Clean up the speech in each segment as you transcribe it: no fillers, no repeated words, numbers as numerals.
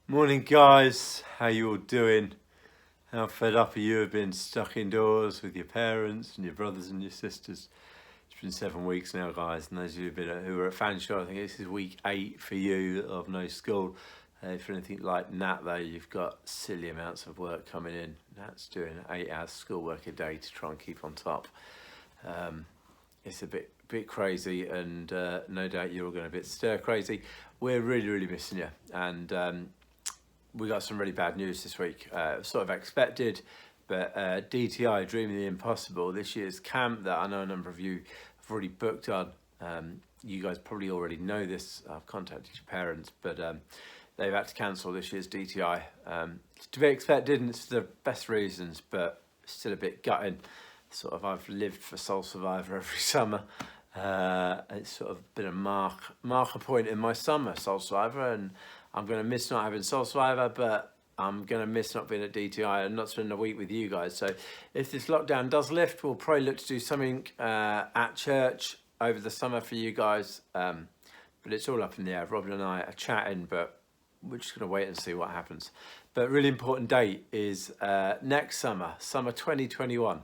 Morning guys, how you all doing? How fed up are you of being stuck indoors with your parents and your brothers and your sisters? It's been 7 weeks now guys, and those of you who are at Fanshawe, I think this is week 8 for you of no school. If you're anything like Nat though, you've got silly amounts of work coming in. Nat's doing 8 hours schoolwork a day to try and keep on top. It's a bit crazy, and no doubt you're all going a bit stir crazy. We're really missing you, and we got some really bad news this week, sort of expected, but DTI, Dreaming the Impossible, this year's camp that I know a number of you have already booked on. You guys probably already know this. I've contacted your parents, but they've had to cancel this year's DTI. It's to be expected, and it's for the best reasons, but still a bit gutting. Sort of, I've lived for Soul Survivor every summer. It's sort of been a marker point in my summer, Soul Survivor, and I'm going to miss not having Soul Survivor, but I'm going to miss not being at DTI and not spending a week with you guys. So if this lockdown does lift, we'll probably look to do something at church over the summer for you guys. But it's all up in the air. Robin and I are chatting, but we're just going to wait and see what happens. But really important date is next summer 2021.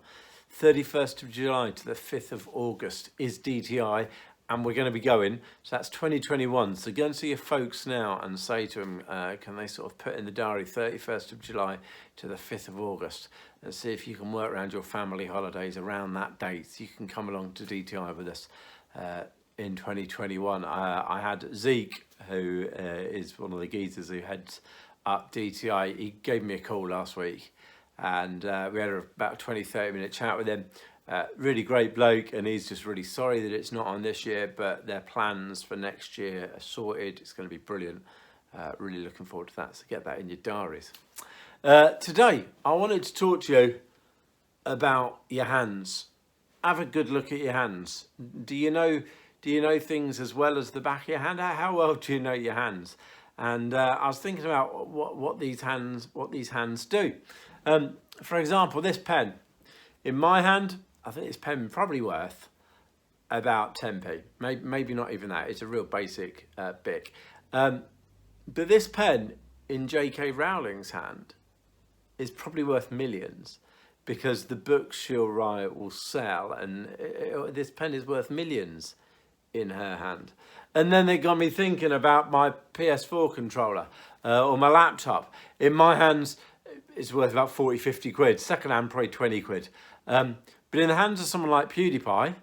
31st of July to the 5th of August is DTI, and we're going to be going. So that's 2021. So go and see your folks now and say to them, can they sort of put in the diary 31st of July to the 5th of August, and see if you can work around your family holidays around that date. You can come along to DTI with us in 2021. I had Zeke, who is one of the geezers who heads up DTI. He gave me a call last week, and we had about a 20-30 minute chat with him. Really great bloke, and he's just really sorry that it's not on this year, but their plans for next year are sorted. It's going to be brilliant. Really looking forward to that, so get that in your diaries. Today I wanted to talk to you about your hands. Have a good look at your hands. Do you know things as well as the back of your hand? How well do you know your hands? And I was thinking about what these hands do. For example, this pen in my hand, I think this pen probably worth about 10p, maybe not even that. It's a real basic Bic. But this pen in J.K. Rowling's hand is probably worth millions, because the books she'll write will sell, and this pen is worth millions in her hand. And then it got me thinking about my PS4 controller or my laptop. In my hands, it's worth about 40-50 quid. Second hand, probably 20 quid. But in the hands of someone like PewDiePie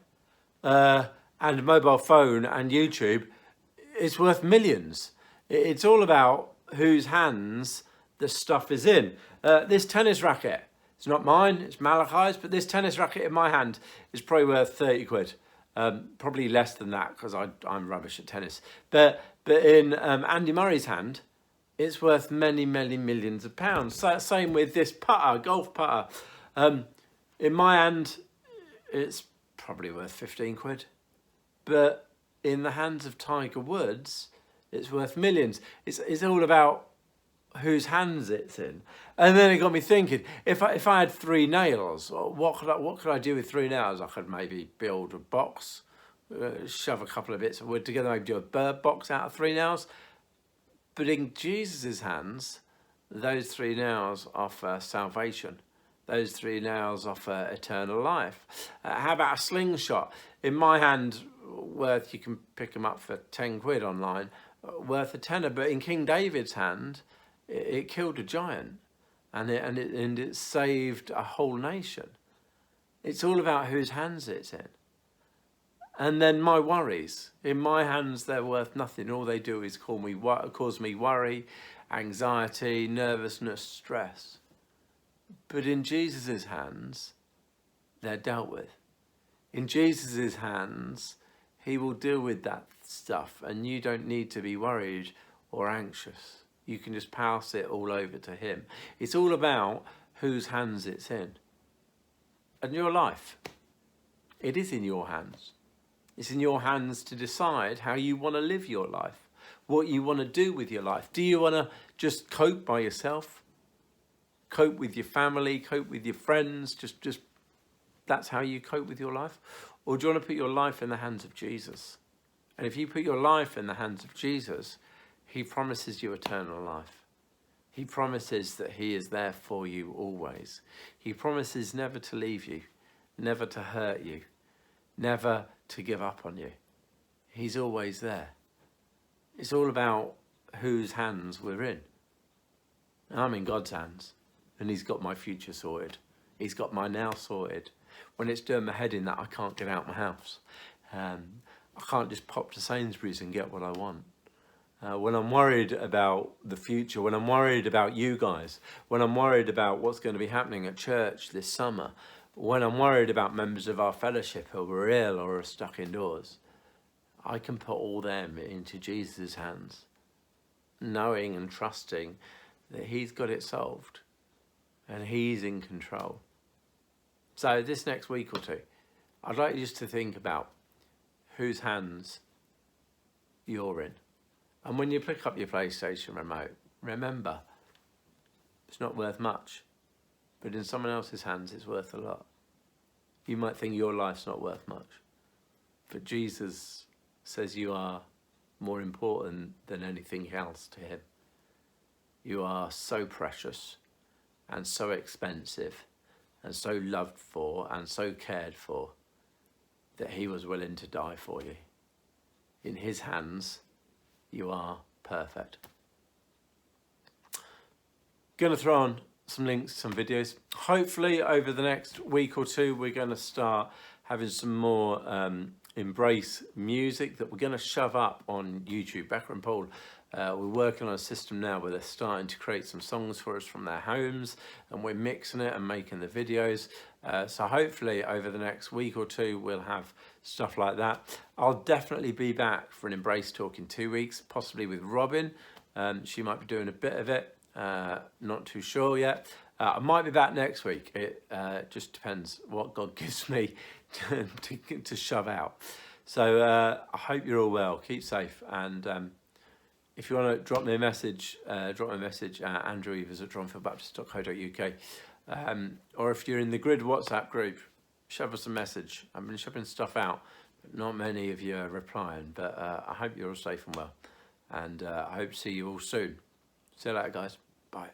and a mobile phone and YouTube, it's worth millions. It's all about whose hands the stuff is in. This tennis racket, it's not mine, it's Malachi's, but this tennis racket in my hand is probably worth 30 quid. Probably less than that, because I'm rubbish at tennis. But in Andy Murray's hand, it's worth many millions of pounds. So, same with this putter, golf putter. In my hand, it's probably worth 15 quid. But in the hands of Tiger Woods, it's worth millions. It's all about whose hands it's in. And then it got me thinking, if I had 3 nails, what could I do with 3 nails? I could maybe build a box, shove a couple of bits of wood together, maybe do a bird box out of 3 nails. But in Jesus' hands, those 3 nails offer salvation. Those 3 nails offer eternal life. How about a slingshot? In my hand, you can pick them up for 10 quid online, worth a tenner. But in King David's hand, it killed a giant, and it saved a whole nation. It's all about whose hands it's in. And then my worries, in my hands, they're worth nothing. All they do is cause me worry, anxiety, nervousness, stress. But in Jesus' hands, they're dealt with. In Jesus' hands, he will deal with that stuff, and you don't need to be worried or anxious. You can just pass it all over to him. It's all about whose hands it's in. And your life, it is in your hands. It's in your hands to decide how you want to live your life, what you want to do with your life. Do you want to just cope by yourself? Cope with your family, cope with your friends, just that's how you cope with your life? Or do you want to put your life in the hands of Jesus? And if you put your life in the hands of Jesus, he promises you eternal life. He promises that he is there for you always. He promises never to leave you, never to hurt you, never to give up on you. He's always there. It's all about whose hands we're in. I'm in God's hands, and he's got my future sorted. He's got my now sorted. When it's doing my head in that I can't get out my house, I can't just pop to Sainsbury's and get what I want. When I'm worried about the future, when I'm worried about you guys, when I'm worried about what's going to be happening at church this summer, when I'm worried about members of our fellowship who are ill or are stuck indoors, I can put all them into Jesus' hands, knowing and trusting that he's got it solved and he's in control. So this next week or two, I'd like you just to think about whose hands you're in. And when you pick up your PlayStation remote, remember, it's not worth much, but in someone else's hands, it's worth a lot. You might think your life's not worth much, but Jesus says you are more important than anything else to him. You are so precious and so expensive and so loved for and so cared for that he was willing to die for you. In his hands, you are perfect. Going to throw on some links, some videos. Hopefully over the next week or two, we're going to start having some more Embrace music that we're going to shove up on YouTube. Becca and Paul, we're working on a system now where they're starting to create some songs for us from their homes, and we're mixing it and making the videos. So hopefully over the next week or two, we'll have stuff like that. I'll definitely be back for an Embrace talk in 2 weeks, possibly with Robin. She might be doing a bit of it, not too sure yet. I might be back next week. It just depends what God gives me to shove out. So I hope you're all well. Keep safe. And if you want to drop me a message, andrew@johnfieldbaptist.co.uk. Or if you're in the Grid WhatsApp group, shove us a message. I've been shoving stuff out, but not many of you are replying. But I hope you're all safe and well. And I hope to see you all soon. See you later, guys. Bye.